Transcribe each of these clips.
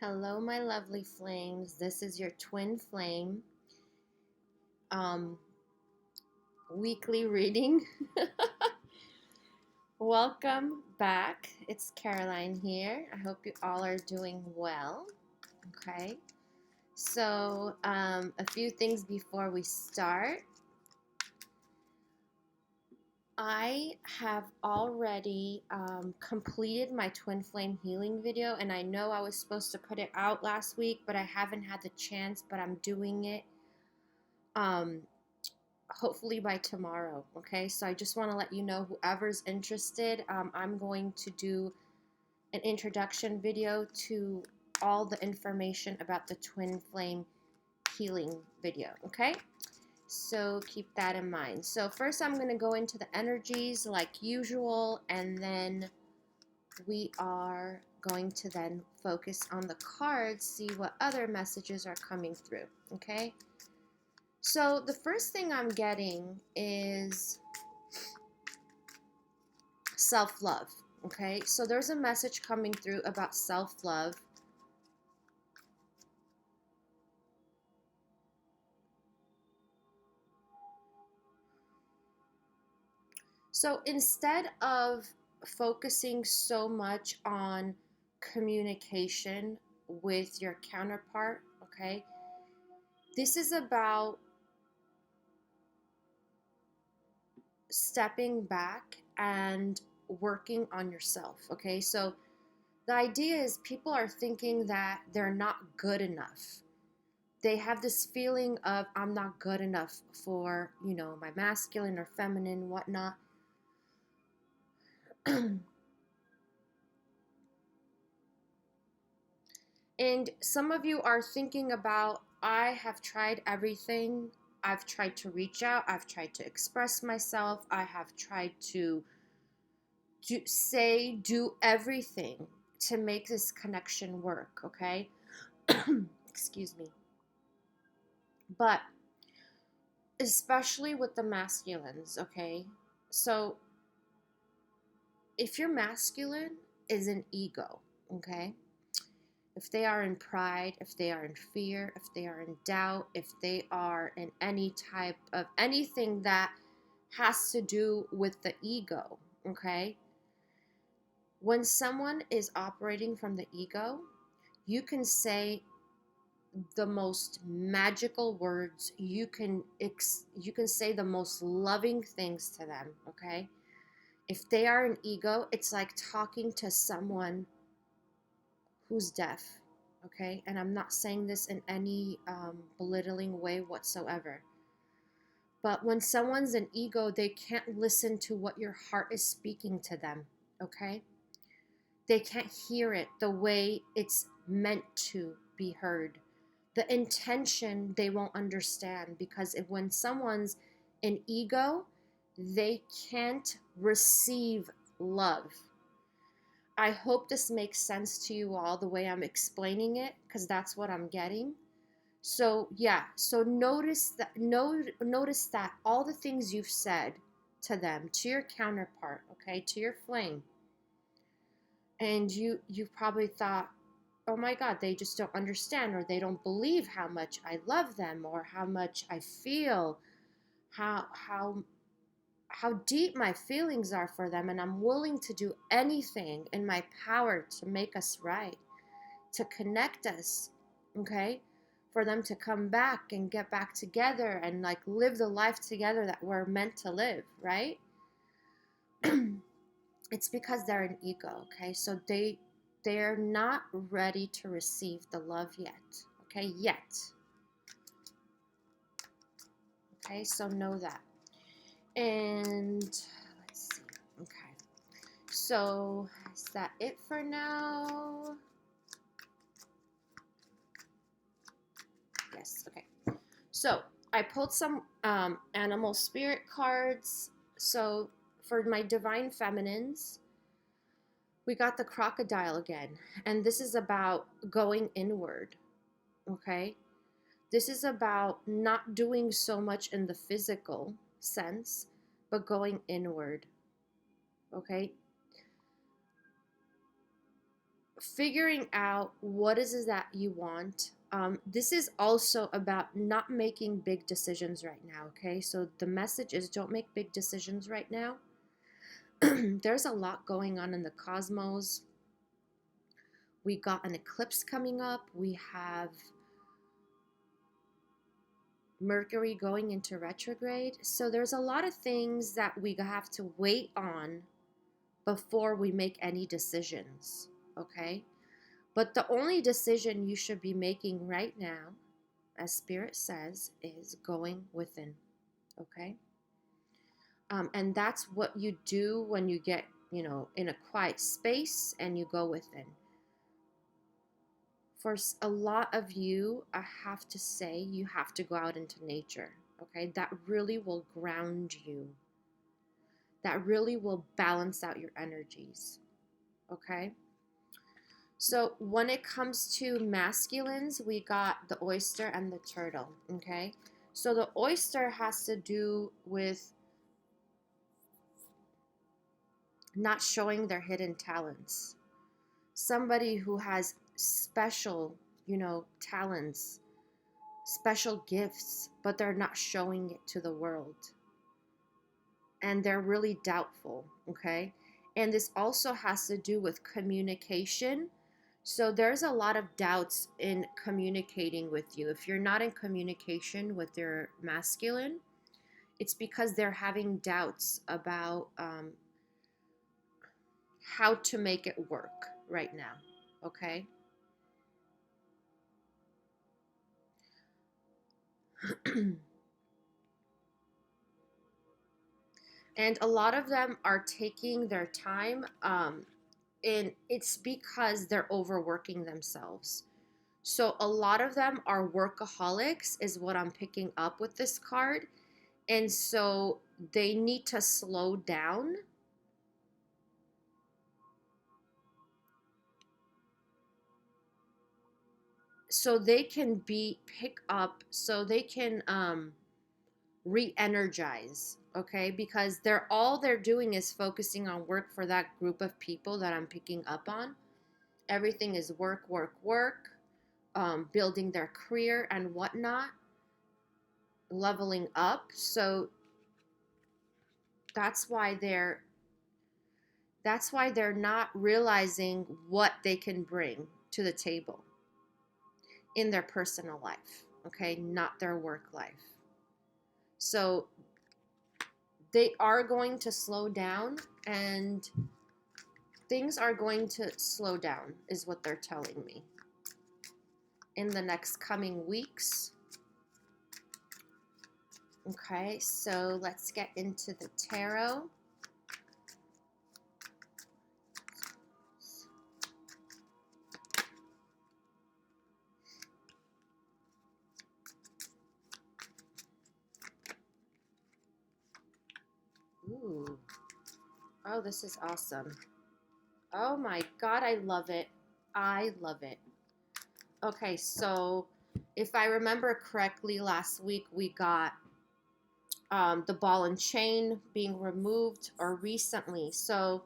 Hello, my lovely flames. This is your twin flame um, weekly reading. Welcome back. It's Caroline here. I hope you all are doing well. Okay. So, a few things before we start. I have already completed my twin flame healing video, and I know I was supposed to put it out last week, but I haven't had the chance, but I'm doing it. Hopefully by tomorrow. Okay, so I just want to let you know, whoever's interested, I'm going to do an introduction video to all the information about the twin flame healing video. Okay, so keep that in mind. So first I'm going to go into the energies like usual, and then we are going to then focus on the cards, see what other messages are coming through. Okay, so the first thing I'm getting is self-love. Okay, so there's a message coming through about self-love. So instead of focusing so much on communication with your counterpart, okay, this is about stepping back and working on yourself. Okay, so the idea is people are thinking that they're not good enough. They have this feeling of, I'm not good enough for, my masculine or feminine, whatnot. And some of you are thinking about, I have tried everything. I've tried to reach out. I've tried to express myself. I have tried to do everything to make this connection work, okay? Excuse me. But especially with the masculines, okay? So if your masculine is an ego, okay? If they are in pride, if they are in fear, if they are in doubt, if they are in any type of anything that has to do with the ego, okay? When someone is operating from the ego, you can say the most magical words, you can say the most loving things to them, okay? If they are an ego, it's like talking to someone who's deaf, okay? And I'm not saying this in any belittling way whatsoever. But when someone's an ego, they can't listen to what your heart is speaking to them, okay? They can't hear it the way it's meant to be heard. The intention they won't understand, because when someone's an ego, they can't receive love. I hope this makes sense to you all the way I'm explaining it, because that's what I'm getting. So yeah, so notice that all the things you've said to them, to your counterpart, okay, to your flame, and you've probably thought, oh my God, they just don't understand, or they don't believe how much I love them, or how much I feel, how deep my feelings are for them, and I'm willing to do anything in my power to make us right, to connect us, okay? For them to come back and get back together and like live the life together that we're meant to live, right? It's because they're an ego, okay? So they're not ready to receive the love yet, okay? Yet. Okay, so know that. And let's see. Okay. So is that it for now? Yes, okay. So I pulled some animal spirit cards. So for my divine feminines, we got the crocodile again. And this is about going inward, okay? This is about not doing so much in the physical sense, but going inward, okay? figuring out what is it that you want. This is also about not making big decisions right now, okay? So the message is don't make big decisions right now. There's a lot going on in the cosmos. We got an eclipse coming up. We have Mercury going into retrograde. So there's a lot of things that we have to wait on before we make any decisions, okay? But the only decision you should be making right now, as Spirit says, is going within, okay? And that's what you do when you get, in a quiet space and you go within. For a lot of you, I have to say, you have to go out into nature, okay? That really will ground you. That really will balance out your energies, okay? So when it comes to masculines, we got the oyster and the turtle, okay? So the oyster has to do with not showing their hidden talents. Somebody who has special, talents, special gifts, but they're not showing it to the world. And they're really doubtful, okay? And this also has to do with communication. So there's a lot of doubts in communicating with you. If you're not in communication with your masculine, it's because they're having doubts about how to make it work right now, okay? And a lot of them are taking their time, and it's because they're overworking themselves. So a lot of them are workaholics, is what I'm picking up with this card. And so they need to slow down so they can so they can re-energize, okay? Because they're doing is focusing on work for that group of people that I'm picking up on. Everything is work, work, work, building their career and whatnot, leveling up. So that's why they're not realizing what they can bring to the table in their personal life, okay? Not their work life. So they are going to slow down, and things are going to slow down, is what they're telling me, in the next coming weeks. Okay, so let's get into the tarot. Ooh. Oh, this is awesome. Oh my God, I love it. I love it. Okay, so if I remember correctly, last week we got the ball and chain being removed, or recently. So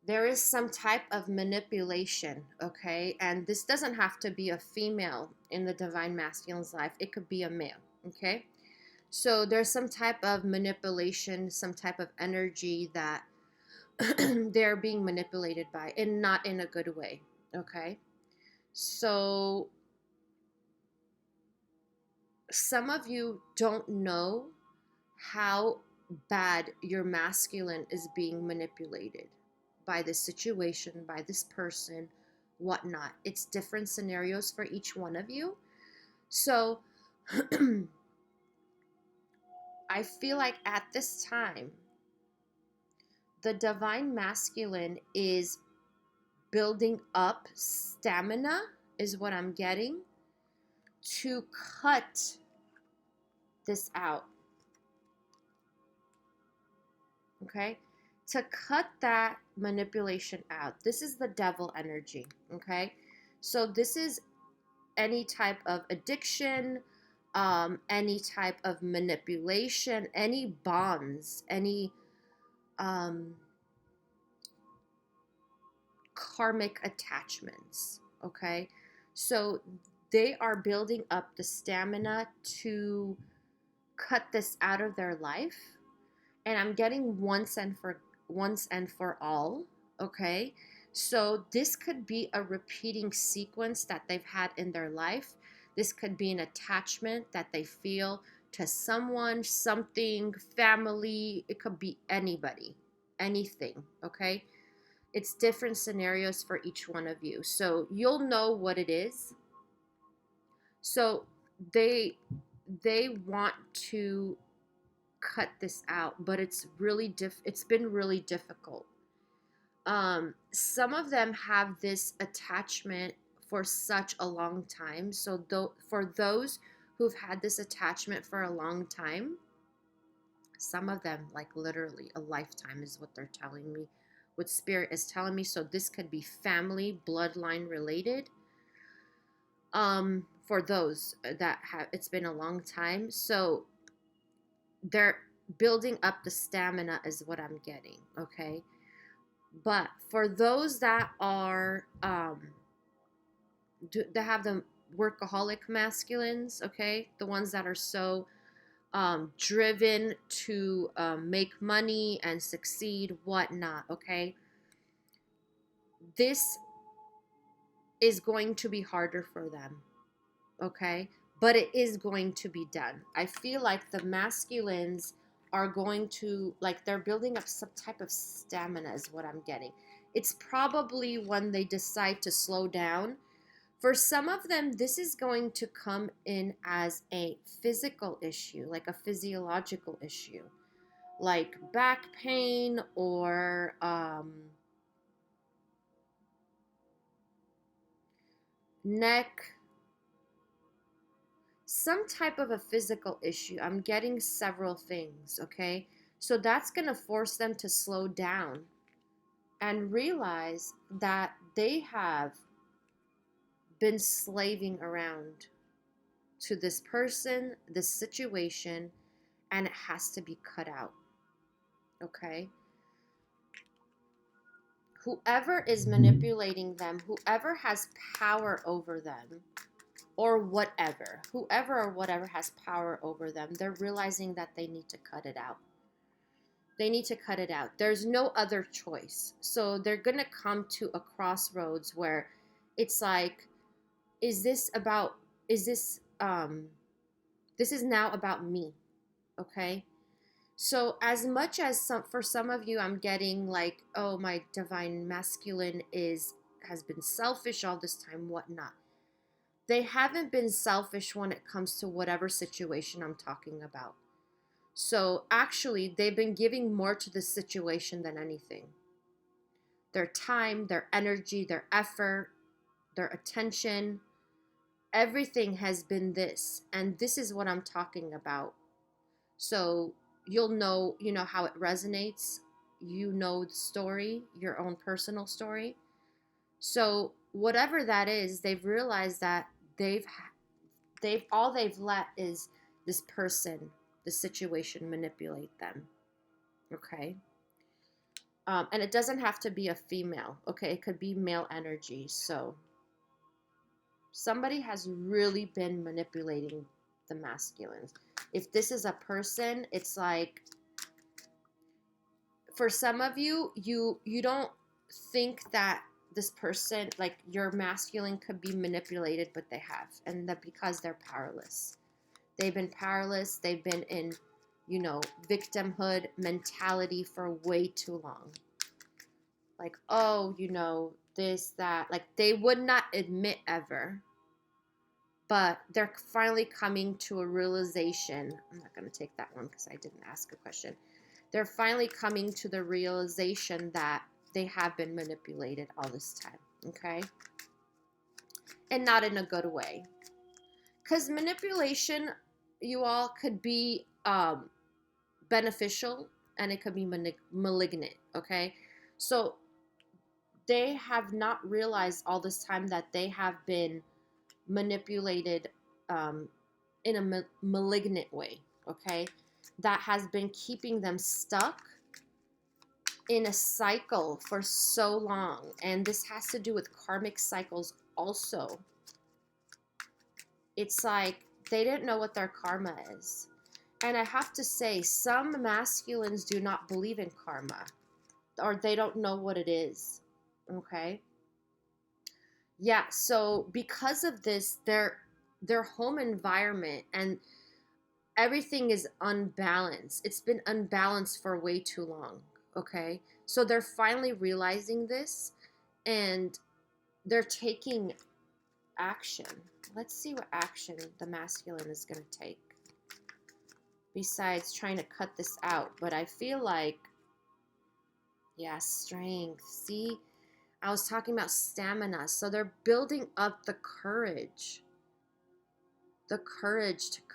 there is some type of manipulation, okay? And this doesn't have to be a female in the divine masculine's life. It could be a male, okay? So there's some type of manipulation, some type of energy that they're being manipulated by, and not in a good way, okay? So some of you don't know how bad your masculine is being manipulated by this situation, by this person, whatnot. It's different scenarios for each one of you. So I feel like at this time, the divine masculine is building up stamina, is what I'm getting, to cut this out. Okay? To cut that manipulation out. This is the devil energy. Okay? So this is any type of addiction, any type of manipulation, any bonds, any karmic attachments, okay? So they are building up the stamina to cut this out of their life. And I'm getting once and for all, okay? So this could be a repeating sequence that they've had in their life. This could be an attachment that they feel to someone, something, family. It could be anybody, anything, okay? It's different scenarios for each one of you. So you'll know what it is. So they want to cut this out, but it's been really difficult. Some of them have this attachment for such a long time. So for those who've had this attachment for a long time, some of them, like literally a lifetime is what they're telling me, what spirit is telling me. So this could be family, bloodline related. For those that have, it's been a long time. So they're building up the stamina is what I'm getting, okay? But for those that are that have the workaholic masculines, okay, the ones that are so driven to make money and succeed, whatnot, okay, this is going to be harder for them, okay, but it is going to be done. I feel like the masculines are going to, like, they're building up some type of stamina is what I'm getting. It's probably when they decide to slow down. For some of them, this is going to come in as a physical issue, like a physiological issue, like back pain or neck, some type of a physical issue. I'm getting several things, okay? So that's going to force them to slow down and realize that they have been slaving around to this person, this situation, and it has to be cut out, okay? Whoever is manipulating them, whoever has power over them, or whatever, whoever or whatever has power over them, they're realizing that they need to cut it out. They need to cut it out. There's no other choice. So they're going to come to a crossroads where it's like, this is now about me, okay? So as much as for some of you, I'm getting like, oh, my divine masculine has been selfish all this time, whatnot. They haven't been selfish when it comes to whatever situation I'm talking about. So actually, they've been giving more to the situation than anything. Their time, their energy, their effort, their attention, everything has been this. And this is what I'm talking about. So you'll know, how it resonates. You know the story, your own personal story. So whatever that is, they've realized that they've let is this person, the situation, manipulate them, okay? And it doesn't have to be a female, okay? It could be male energy. So somebody has really been manipulating the masculines. If this is a person, it's like, for some of you, you don't think that this person, like your masculine, could be manipulated, but they have. And that because they're powerless. They've been powerless. They've been in, victimhood mentality for way too long. Like, oh, this, that. Like, they would not admit ever. But they're finally coming to a realization. I'm not going to take that one because I didn't ask a question. They're finally coming to the realization that they have been manipulated all this time, okay? And not in a good way. Because manipulation, you all, could be beneficial and it could be malignant, okay? So they have not realized all this time that they have been manipulated in a malignant way, okay? That has been keeping them stuck in a cycle for so long, and this has to do with karmic cycles also. It's like they didn't know what their karma is. And I have to say, some masculines do not believe in karma, or they don't know what it is. Okay? Yeah, so because of this, their home environment and everything is unbalanced. It's been unbalanced for way too long. Okay? So they're finally realizing this, and they're taking action. Let's see what action the masculine is going to take besides trying to cut this out. But I feel like, yeah, strength. See, I was talking about stamina. So they're building up the courage to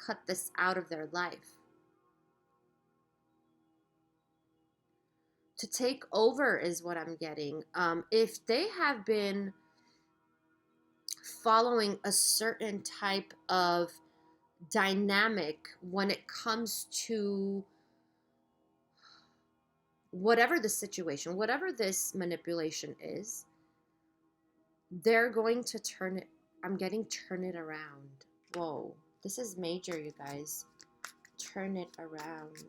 cut this out of their life, to take over is what I'm getting. If they have been following a certain type of dynamic when it comes to whatever the situation, whatever this manipulation is, they're going to turn it. I'm getting turn it around. Whoa, this is major, you guys. Turn it around.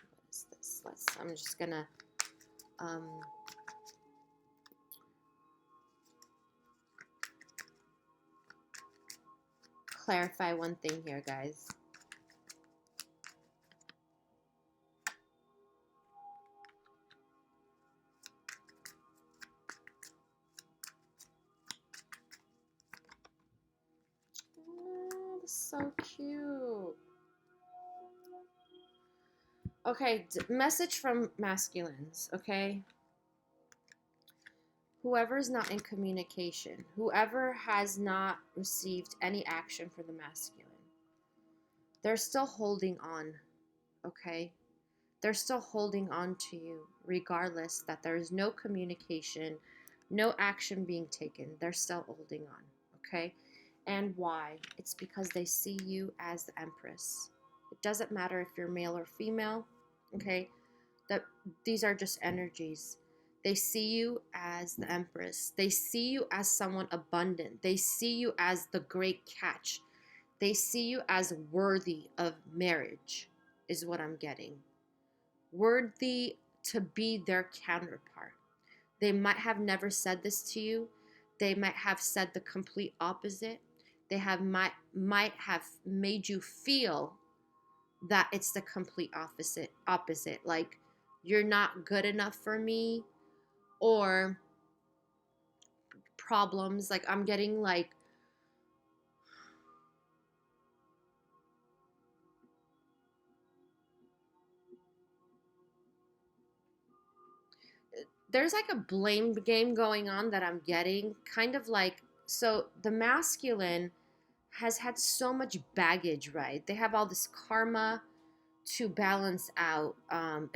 What is this? I'm just gonna clarify one thing here, guys. Oh, this is so cute. Okay, message from masculines, okay? Whoever is not in communication, whoever has not received any action for the masculine, they're still holding on, okay? They're still holding on to you, regardless that there is no communication, no action being taken. They're still holding on, okay? And why? It's because they see you as the Empress. It doesn't matter if you're male or female, okay? These are just energies. They see you as the Empress. They see you as someone abundant. They see you as the great catch. They see you as worthy of marriage, is what I'm getting. Worthy to be their counterpart. They might have never said this to you. They might have said the complete opposite. They might have made you feel that it's the complete opposite. Like, you're not good enough for me, or problems. Like, I'm getting like, there's like a blame game going on that I'm getting, kind of like, so the masculine has had so much baggage, right? They have all this karma to balance out,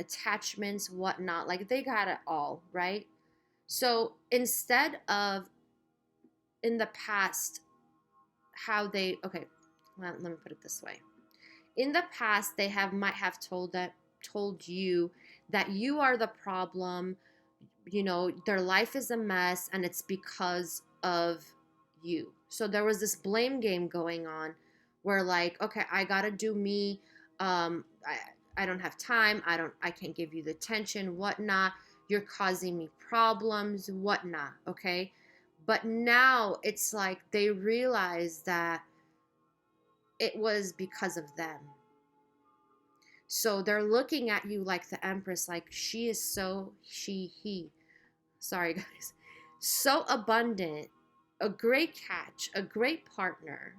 attachments, whatnot. Like, they got it all, right? So instead of in the past, okay, well, let me put it this way. In the past, they might have told you that you are the problem. You know, their life is a mess, and it's because of you. So there was this blame game going on where, like, okay, I gotta do me. I don't have time. I can't give you the attention, whatnot. You're causing me problems, whatnot. Okay. But now it's like they realize that it was because of them. So they're looking at you like the Empress, like she is he, sorry guys, so abundant, a great catch, a great partner.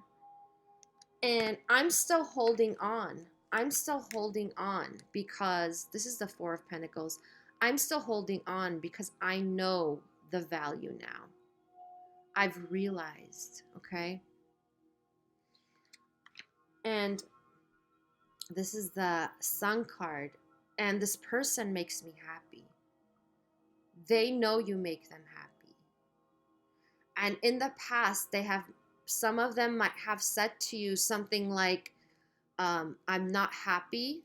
And I'm still holding on. I'm still holding on because this is the Four of Pentacles. I'm still holding on because I know the value now. I've realized, okay? And this is the Sun card. And this person makes me happy. They know you make them happy. And in the past, some of them might have said to you something like, I'm not happy,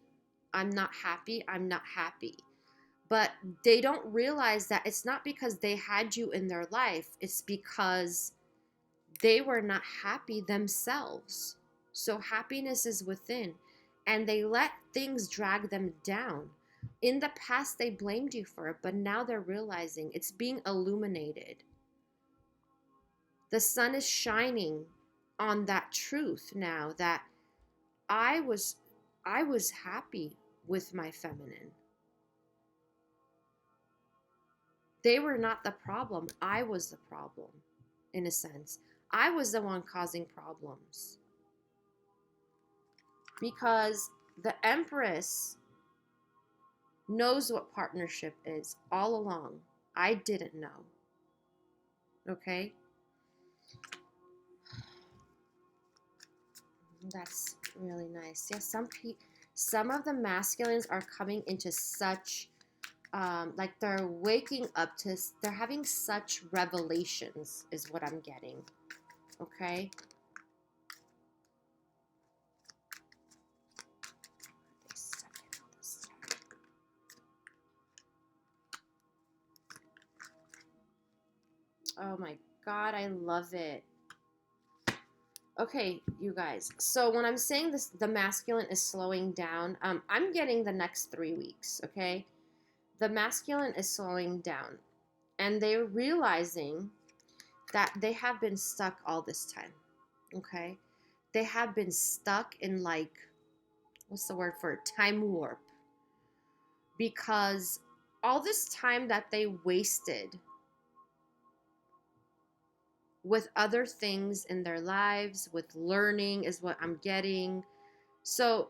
I'm not happy, I'm not happy. But they don't realize that it's not because they had you in their life, it's because they were not happy themselves. So happiness is within, and they let things drag them down. In the past, they blamed you for it, but now they're realizing it's being illuminated. The sun is shining on that truth now, that I was happy with my feminine. They were not the problem. I was the problem, in a sense. I was the one causing problems. Because the Empress knows what partnership is all along. I didn't know. Okay? That's really nice. Yeah, some of the masculines are coming into such like they're waking up to, they're having such revelations is what I'm getting. Okay? Oh my God, I love it. Okay, you guys. So when I'm saying this, the masculine is slowing down, I'm getting the next 3 weeks, okay? The masculine is slowing down. And they're realizing that they have been stuck all this time, okay? They have been stuck in, like, what's the word for it? Time warp. Because all this time that they wasted with other things in their lives, with learning is what I'm getting. So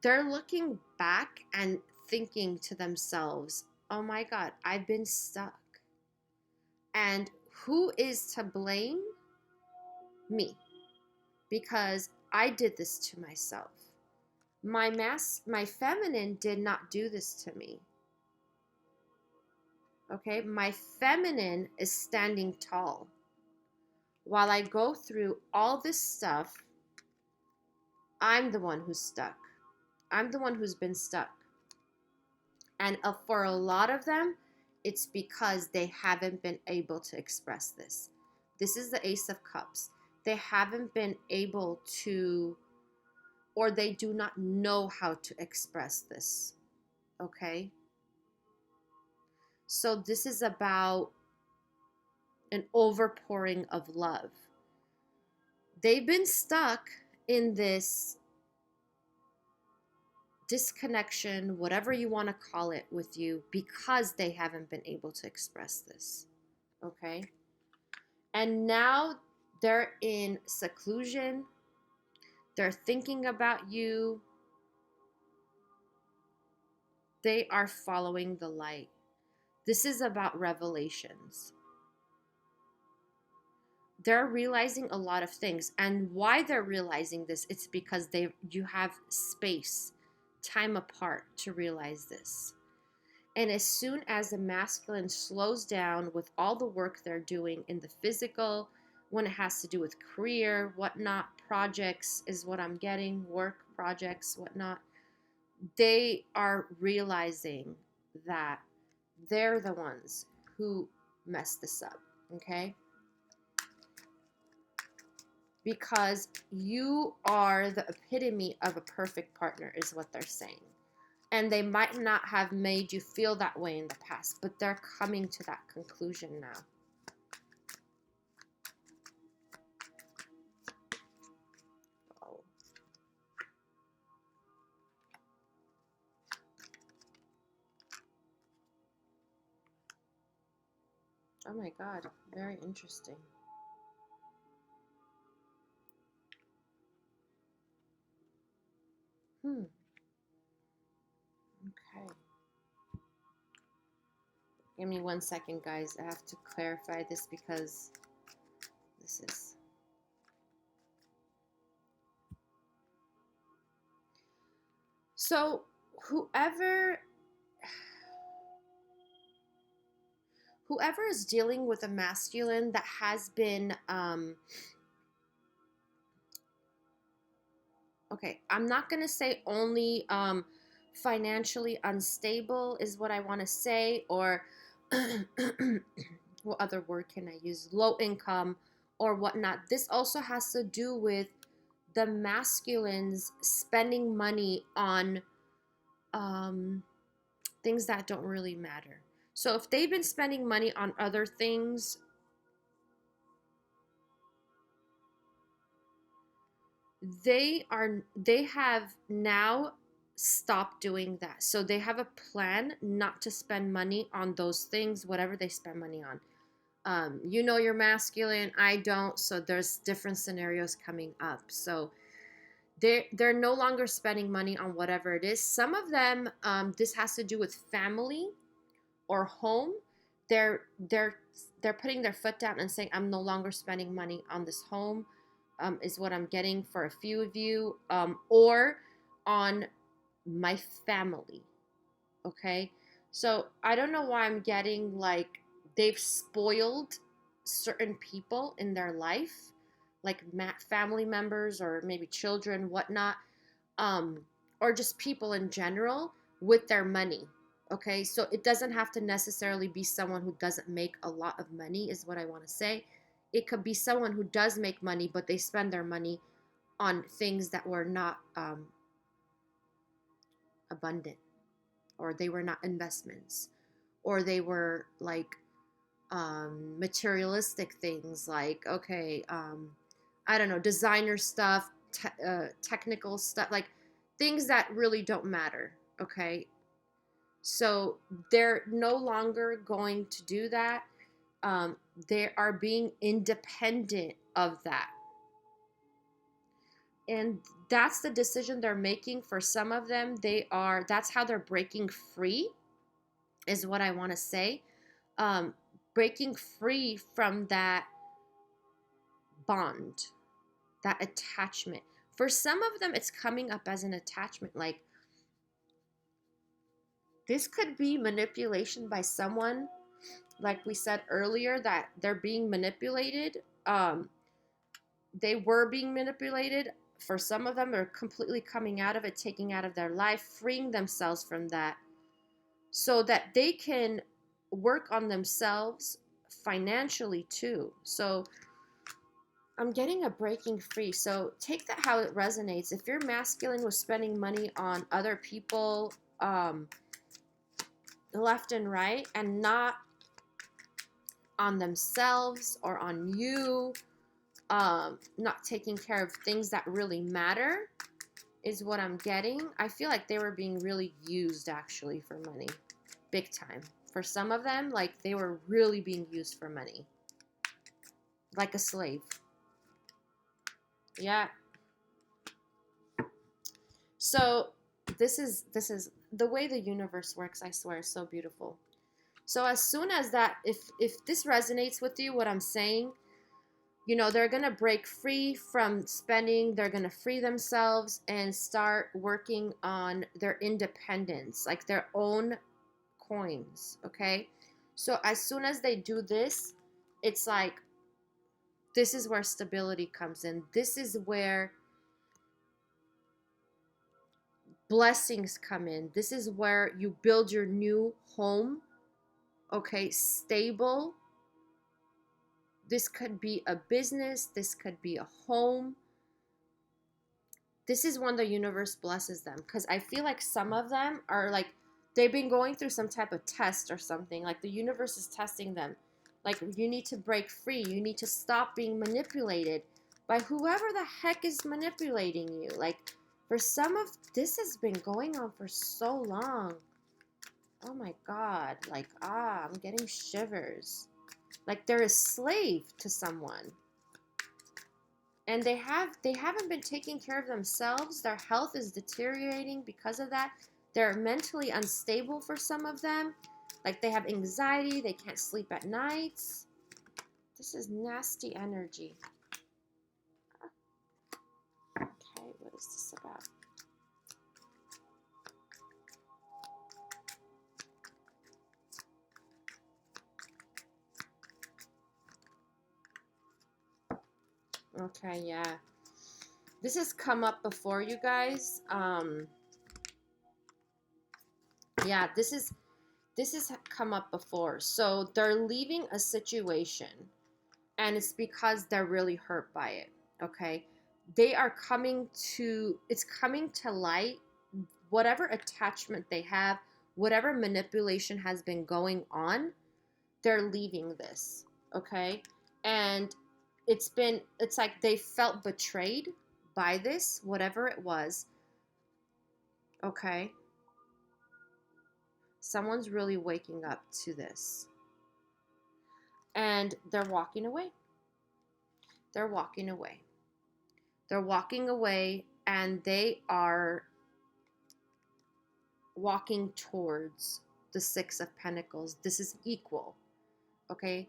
they're looking back and thinking to themselves, oh my God, I've been stuck. And who is to blame? Me. Because I did this to myself. My feminine did not do this to me. Okay? My feminine is standing tall. While I go through all this stuff, I'm the one who's stuck. I'm the one who's been stuck. And for a lot of them, it's because they haven't been able to express this. This is the Ace of Cups. They haven't been able to, or they do not know how to express this. Okay? So this is about an overpouring of love. They've been stuck in this disconnection, whatever you want to call it, with you because they haven't been able to express this. Okay? And now they're in seclusion. They're thinking about you. They are following the light. This is about revelations. They're realizing a lot of things. And why they're realizing this, it's because you have space, time apart to realize this. And as soon as the masculine slows down with all the work they're doing in the physical, when it has to do with career, whatnot, projects is what I'm getting, work, projects, whatnot, they are realizing that they're the ones who messed this up, okay? Because you are the epitome of a perfect partner is what they're saying. And they might not have made you feel that way in the past, but they're coming to that conclusion now. Oh. Oh my God, very interesting. Okay. Give me 1 second, guys. I have to clarify this because this is... So whoever whoever is dealing with a masculine that has been, okay, I'm not going to say only financially unstable is what I want to say, or what other word can I use? Low income or whatnot. This also has to do with the masculines spending money on things that don't really matter. So if they've been spending money on other things, they have now stopped doing that. So they have a plan not to spend money on those things, whatever they spend money on. You know you're masculine, I don't, so there's different scenarios coming up. So they're no longer spending money on whatever it is. Some of them, this has to do with family or home. They're putting their foot down and saying, I'm no longer spending money on this home, is what I'm getting for a few of you, or on my family. Okay, so I don't know why I'm getting like they've spoiled certain people in their life, like family members or maybe children, whatnot, or just people in general with their money. Okay, so it doesn't have to necessarily be someone who doesn't make a lot of money, is what I want to say. It could be someone who does make money, but they spend their money on things that were not abundant, or they were not investments, or they were like materialistic things, like, okay, I don't know, designer stuff, technical stuff, like things that really don't matter. Okay, so they're no longer going to do that. They are being independent of that. And that's the decision they're making. For some of them, that's how they're breaking free, is what I want to say. Breaking free from that bond, that attachment. For some of them, it's coming up as an attachment. Like, this could be manipulation by someone, like we said earlier, that they're being manipulated. They were being manipulated. For some of them, they're completely coming out of it, taking out of their life, freeing themselves from that, so that they can work on themselves financially too. So I'm getting a breaking free. So take that how it resonates. If your masculine was spending money on other people, left and right, and not on themselves or on you, not taking care of things that really matter, is what I'm getting. I feel like they were being really used actually for money, big time. For some of them, like they were really being used for money, like a slave. Yeah. So this is the way the universe works. I swear, is so beautiful. So as soon as that, if this resonates with you, what I'm saying, you know, they're going to break free from spending. They're going to free themselves and start working on their independence, like their own coins. Okay. So as soon as they do this, it's like, this is where stability comes in. This is where blessings come in. This is where you build your new home. Okay. Stable. This could be a business. This could be a home. This is when the universe blesses them, because I feel like some of them are like, they've been going through some type of test or something. Like the universe is testing them. Like, you need to break free. You need to stop being manipulated by whoever the heck is manipulating you. Like, for some of this has been going on for so long. Oh my God. Like, I'm getting shivers. Like they're a slave to someone. And they haven't been taking care of themselves. Their health is deteriorating because of that. They're mentally unstable for some of them. Like they have anxiety, they can't sleep at nights. This is nasty energy. Okay, what is this about? Okay, yeah. This has come up before, you guys. Yeah, this has come up before. So they're leaving a situation, and it's because they're really hurt by it. Okay, it's coming to light, whatever attachment they have, whatever manipulation has been going on, they're leaving this. Okay, and it's like they felt betrayed by this, whatever it was. Okay, someone's really waking up to this, and they're walking away. They're walking away. They're walking away, and they are walking towards the Six of Pentacles. This is equal. Okay,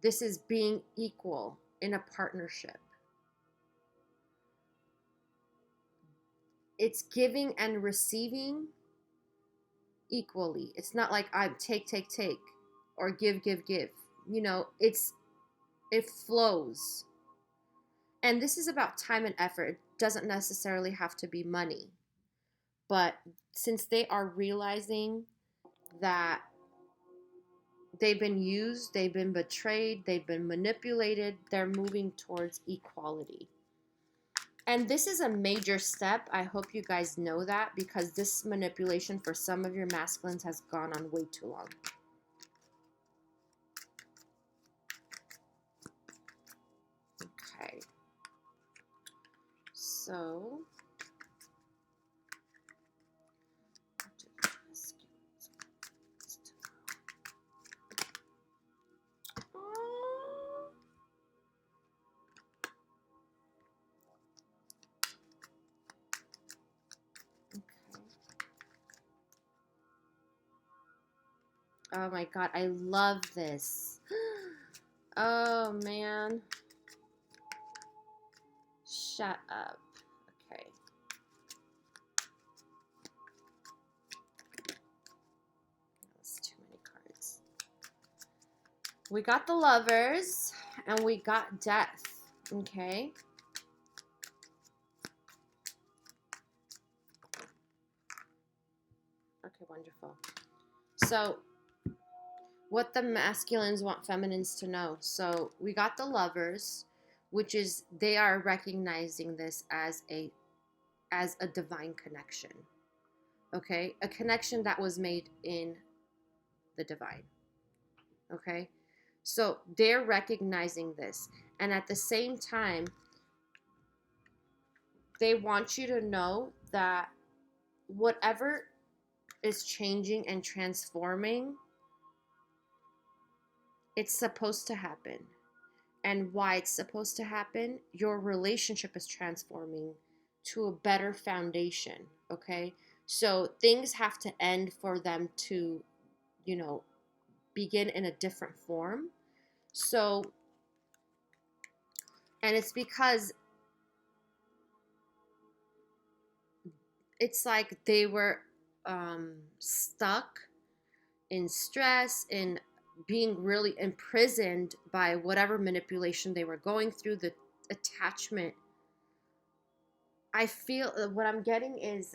this is being equal in a partnership. It's giving and receiving equally. It's not like I take or give. You know, it flows. And this is about time and effort. It doesn't necessarily have to be money. But since they are realizing that they've been used, they've been betrayed, they've been manipulated, they're moving towards equality. And this is a major step. I hope you guys know that, because this manipulation for some of your masculines has gone on way too long. Okay. So, oh my God, I love this. Oh man. Shut up. Okay. That's too many cards. We got the Lovers, and we got Death. Okay. Okay, wonderful. So, what the masculines want feminines to know. So, we got the Lovers, which is they are recognizing this as a divine connection. Okay? A connection that was made in the divine. Okay? So, they're recognizing this, and at the same time, they want you to know that whatever is changing and transforming, it's supposed to happen. And why it's supposed to happen, your relationship is transforming to a better foundation, okay? So things have to end for them to, you know, begin in a different form. So, and it's because it's like they were stuck in stress, in being really imprisoned by whatever manipulation they were going through, the attachment. I feel what I'm getting is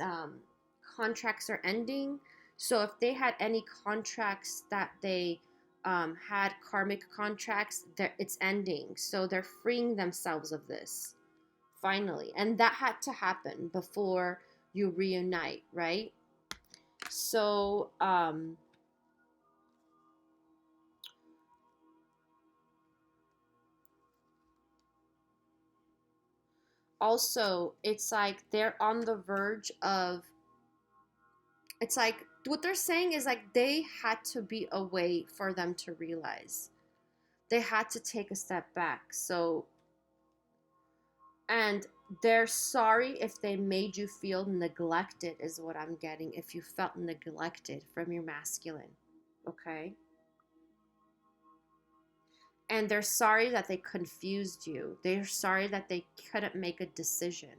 contracts are ending. So if they had any contracts that they had karmic contracts, it's ending. So they're freeing themselves of this finally. And that had to happen before you reunite, right? So also, it's like they're on the verge of, it's like what they're saying is like they had to be away for them to realize. They had to take a step back. So, and they're sorry if they made you feel neglected, is what I'm getting. If you felt neglected from your masculine, okay? And they're sorry that they confused you. They're sorry that they couldn't make a decision.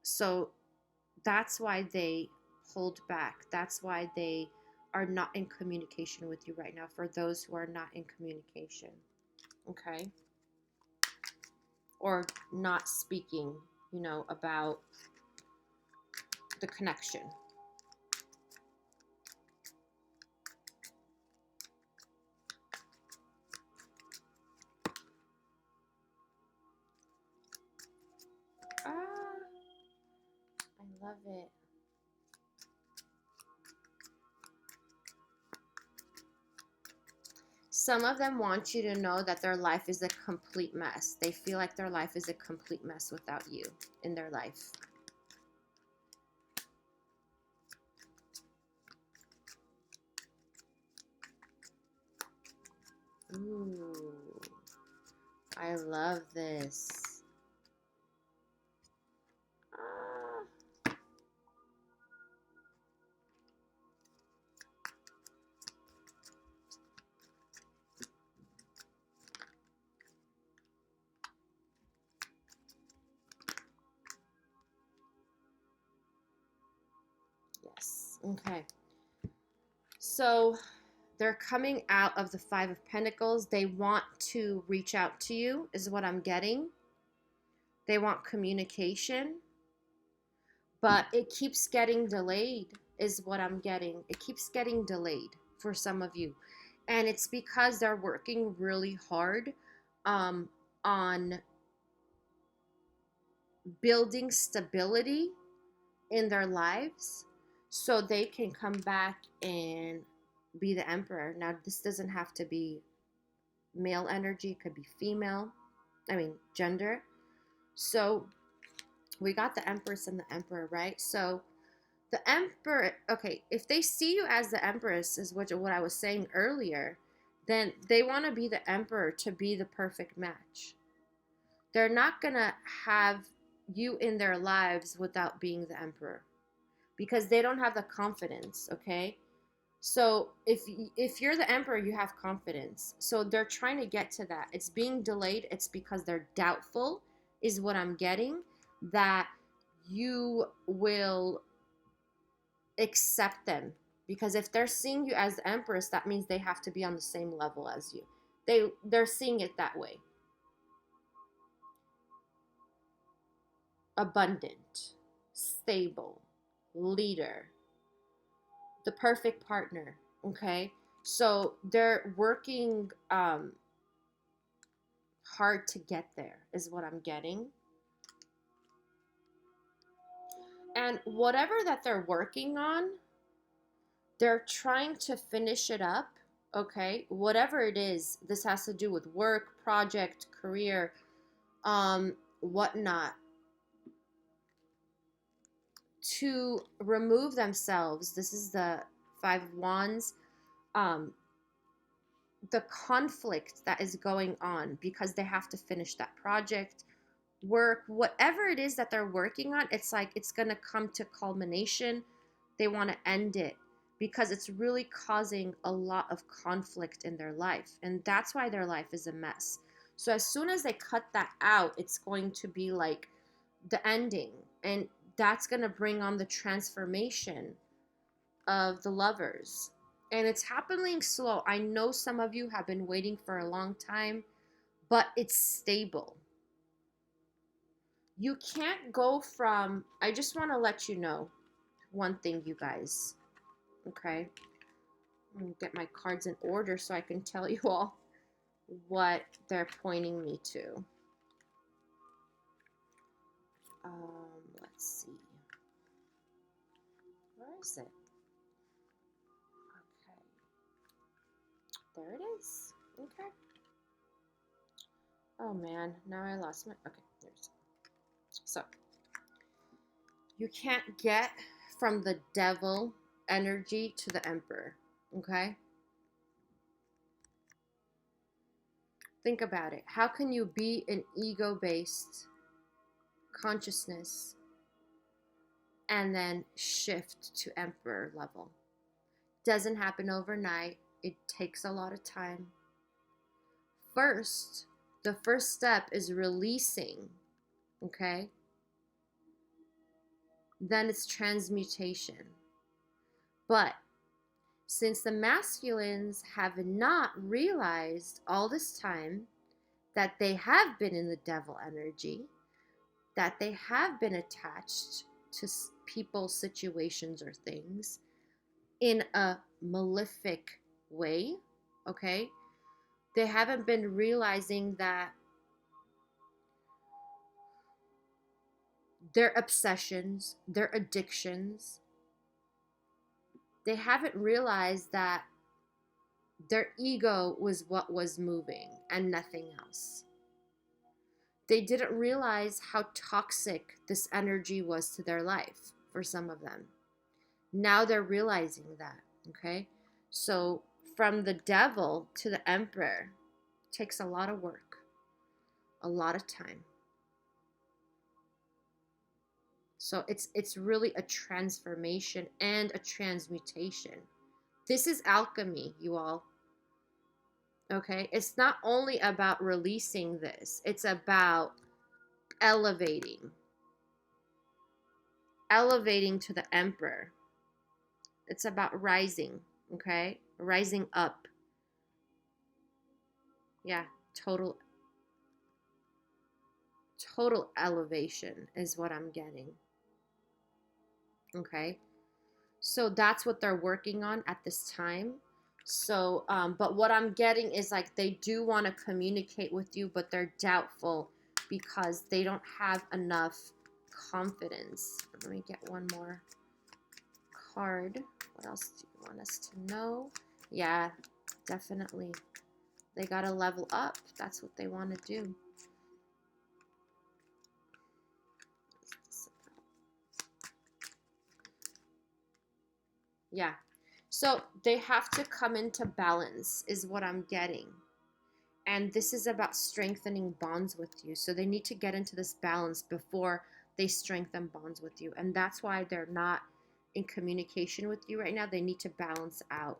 So that's why they hold back. That's why they are not in communication with you right now, for those who are not in communication. Okay? or not speaking, you know, about the connection. Ah, I love it. Some of them want you to know that their life is a complete mess. They feel like their life is a complete mess without you in their life. Ooh, I love this. Ah. Yes. Okay. So they're coming out of the Five of Pentacles. They want to reach out to you, is what I'm getting. They want communication, but it keeps getting delayed, is what I'm getting. It keeps getting delayed for some of you. And it's because they're working really hard on building stability in their lives so they can come back and be the emperor. Now, this doesn't have to be male energy, it could be female, gender. So we got the Empress and the Emperor, right? So the Emperor, okay, if they see you as the Empress, is what I was saying earlier, then they want to be the Emperor to be the perfect match. They're not going to have you in their lives without being the Emperor because they don't have the confidence, okay? So if you're the Emperor, you have confidence. So they're trying to get to that. It's being delayed. It's because they're doubtful, is what I'm getting, that you will accept them. Because if they're seeing you as the Empress, that means they have to be on the same level as you. They're seeing it that way. Abundant, stable, leader, the perfect partner, okay? So they're working hard to get there, is what I'm getting. And whatever that they're working on, they're trying to finish it up, okay? Whatever it is, this has to do with work, project, career, whatnot, to remove themselves. This is the Five of Wands. The conflict that is going on because they have to finish that project, work, whatever it is that they're working on. It's like it's going to come to culmination. They want to end it because it's really causing a lot of conflict in their life, and that's why their life is a mess. So as soon as they cut that out, it's going to be like the ending, and that's going to bring on the transformation of the Lovers. And it's happening slow. I know some of you have been waiting for a long time, but it's stable. You can't go from, I just want to let you know one thing, you guys. Okay? I'm going to get my cards in order so I can tell you all what they're pointing me to. Let's see. Where is it? There it is. Okay. Oh man, now I lost my, okay, there's, so you can't get from the Devil energy to the Emperor, okay? Think about it. How can you be an ego-based consciousness and then shift to Emperor level? Doesn't happen overnight. It takes a lot of time. First, the first step is releasing, okay? Then it's transmutation. But since the masculines have not realized all this time that they have been in the devil energy, that they have been attached to people, situations, or things in a malefic way, okay? They haven't been realizing that their obsessions, their addictions, they haven't realized that their ego was what was moving and nothing else. They didn't realize how toxic this energy was to their life for some of them. Now they're realizing that, okay? So from the devil to the emperor takes a lot of work, a lot of time. So it's really a transformation and a transmutation. This is alchemy, you all. Okay? It's not only about releasing this, it's about elevating to the emperor. It's about rising, okay? Rising up. Yeah, total elevation is what I'm getting. Okay? So that's what they're working on at this time. So, but what I'm getting is like they do want to communicate with you, but they're doubtful because they don't have enough confidence. Let me get one more card. What else do you want us to know? Yeah, definitely. They got to level up. That's what they want to do. Yeah. So they have to come into balance is what I'm getting. And this is about strengthening bonds with you. So they need to get into this balance before they strengthen bonds with you. And that's why they're not in communication with you right now. They need to balance out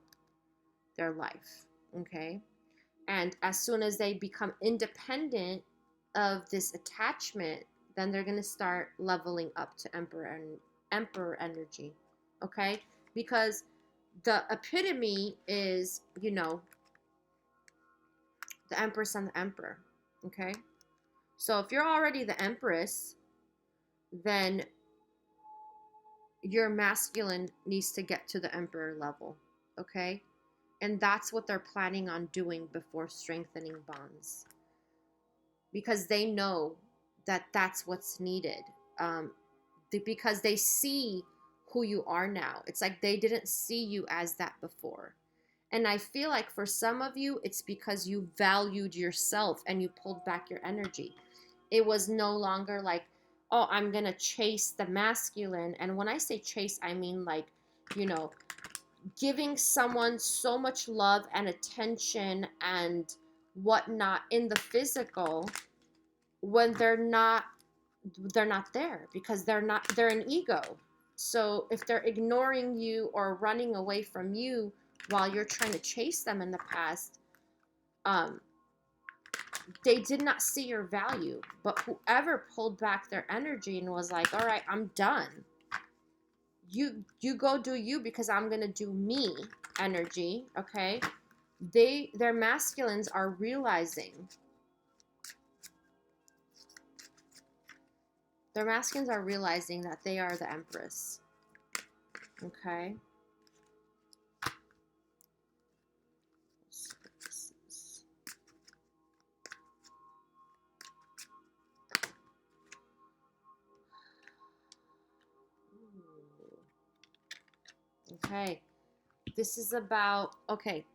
their life. Okay. And as soon as they become independent of this attachment, then they're going to start leveling up to emperor energy. Okay. Because the epitome is, you know, the empress and the emperor. Okay. So if you're already the empress, then your masculine needs to get to the emperor level. Okay. And that's what they're planning on doing before strengthening bonds. Because they know that that's what's needed. Because they see who you are now. It's like they didn't see you as that before. And I feel like for some of you, it's because you valued yourself and you pulled back your energy. It was no longer like, oh, I'm going to chase the masculine. And when I say chase, I mean like, you know, giving someone so much love and attention and whatnot in the physical when they're not there because they're an ego. So if they're ignoring you or running away from you while you're trying to chase them in the past, they did not see your value. But whoever pulled back their energy and was like, all right, I'm done. You go do you because I'm going to do me energy, okay? Their masculines are realizing. Their masculines are realizing that they are the empress. Okay? Okay. This is about, okay.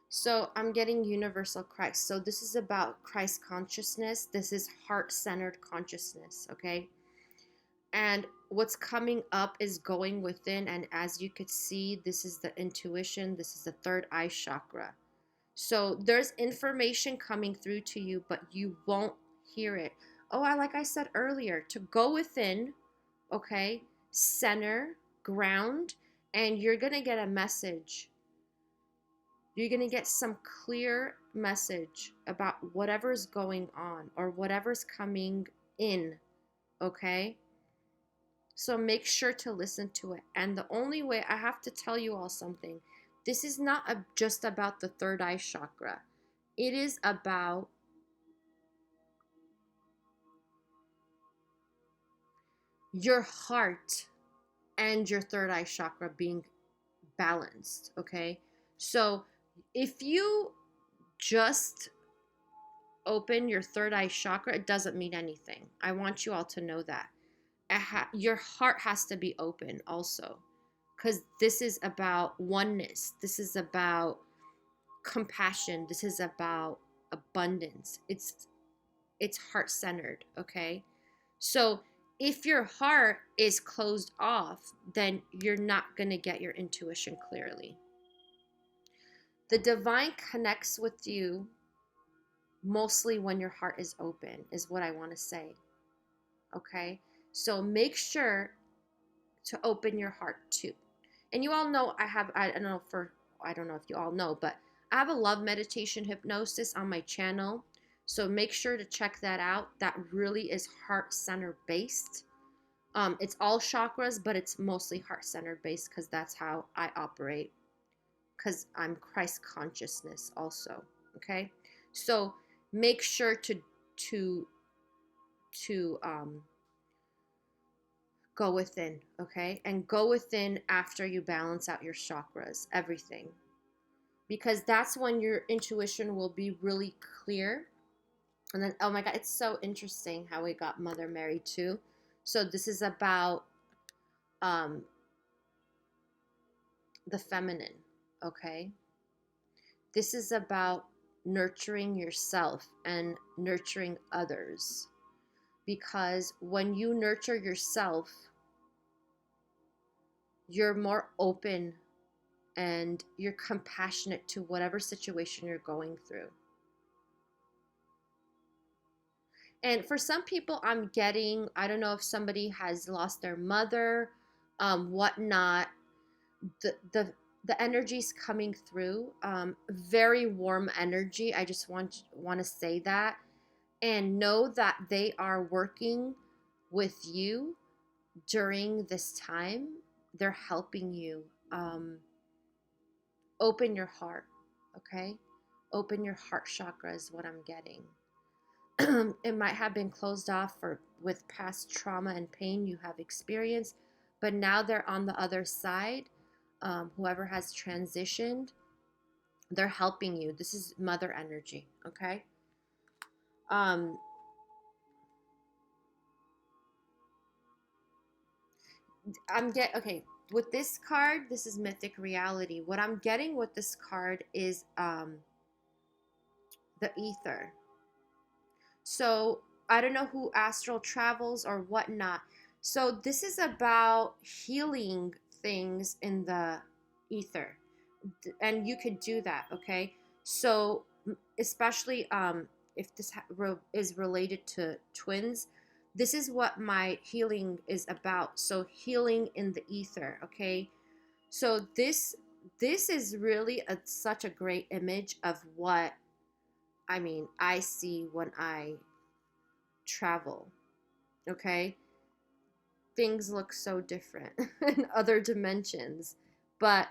So I'm getting universal Christ. So this is about Christ consciousness. This is heart-centered consciousness, okay? And what's coming up is going within. And as you could see, this is the intuition. This is the third eye chakra. So there's information coming through to you, but you won't hear it. Oh, like I said earlier, to go within, okay, center, ground, and you're going to get a message. You're going to get some clear message about whatever's going on or whatever's coming in, okay? So make sure to listen to it. And the only way, I have to tell you all something. This is not just about the third eye chakra. It is about your heart and your third eye chakra being balanced, okay? So if you just open your third eye chakra, it doesn't mean anything. I want you all to know that. Your heart has to be open also, because this is about oneness. This is about compassion. This is about abundance. It's heart-centered, okay? So if your heart is closed off, then you're not going to get your intuition clearly. The divine connects with you mostly when your heart is open, is what I want to say. Okay? So make sure to open your heart too. And you all know I don't know if you all know, but I have a love meditation hypnosis on my channel. So make sure to check that out. That really is heart center based. It's all chakras, but it's mostly heart center based because that's how I operate. Because I'm Christ consciousness also. Okay, so make sure to go within, okay? And go within after you balance out your chakras, everything. Because that's when your intuition will be really clear. And then, oh my God, it's so interesting how we got Mother Mary too. So this is about the feminine, okay? This is about nurturing yourself and nurturing others. Because when you nurture yourself, you're more open and you're compassionate to whatever situation you're going through. And for some people, I don't know if somebody has lost their mother, whatnot. The energy's coming through, very warm energy. I just want to say that, and know that they are working with you during this time. They're helping you. Open your heart, okay? Open your heart chakra is what I'm getting. It might have been closed off with past trauma and pain you have experienced, but now they're on the other side. Whoever has transitioned, they're helping you. This is mother energy, okay? Okay, with this card, this is mythic reality. What I'm getting with this card is the ether. So I don't know who astral travels or whatnot. So this is about healing things in the ether, and you could do that. Okay, so especially if this is related to twins, this is what my healing is about. So healing in the ether. Okay, so this is really such a great image of what I see when I travel, okay? Things look so different in other dimensions. But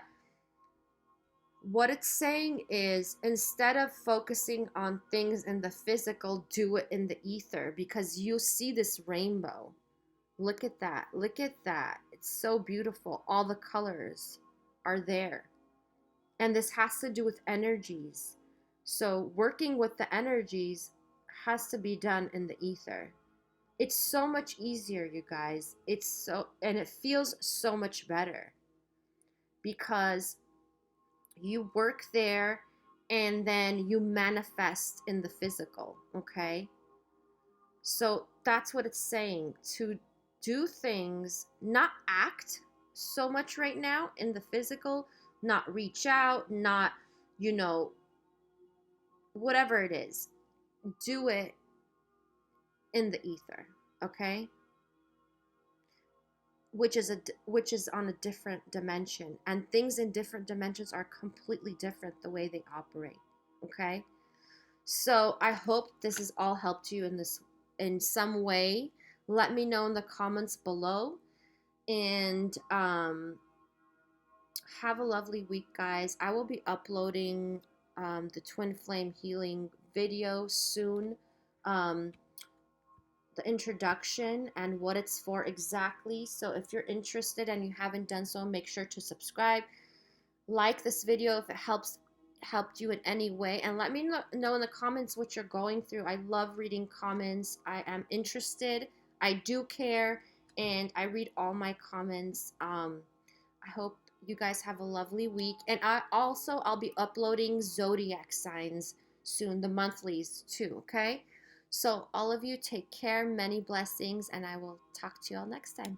what it's saying is, instead of focusing on things in the physical, do it in the ether, because you see this rainbow. Look at that. Look at that. It's so beautiful. All the colors are there. And this has to do with energies. So working with the energies has to be done in the ether. It's so much easier, you guys. And it feels so much better because you work there and then you manifest in the physical, okay? So that's what it's saying, to do things, not act so much right now in the physical, not reach out, not, whatever it is, do it in the ether, okay? Which is on a different dimension, and things in different dimensions are completely different the way they operate, okay? So I hope this has all helped you in some way. Let me know in the comments below, and have a lovely week, guys. I will be uploading the twin flame healing video soon. the introduction and what it's for exactly. So if you're interested and you haven't done so, make sure to subscribe, like this video if it helped you in any way, and let me know in the comments what you're going through. I love reading comments. I am interested, I do care, and I read all my comments. I hope you guys have a lovely week, and I'll be uploading zodiac signs soon, the monthlies too. Okay, so all of you take care, many blessings, and I will talk to you all next time.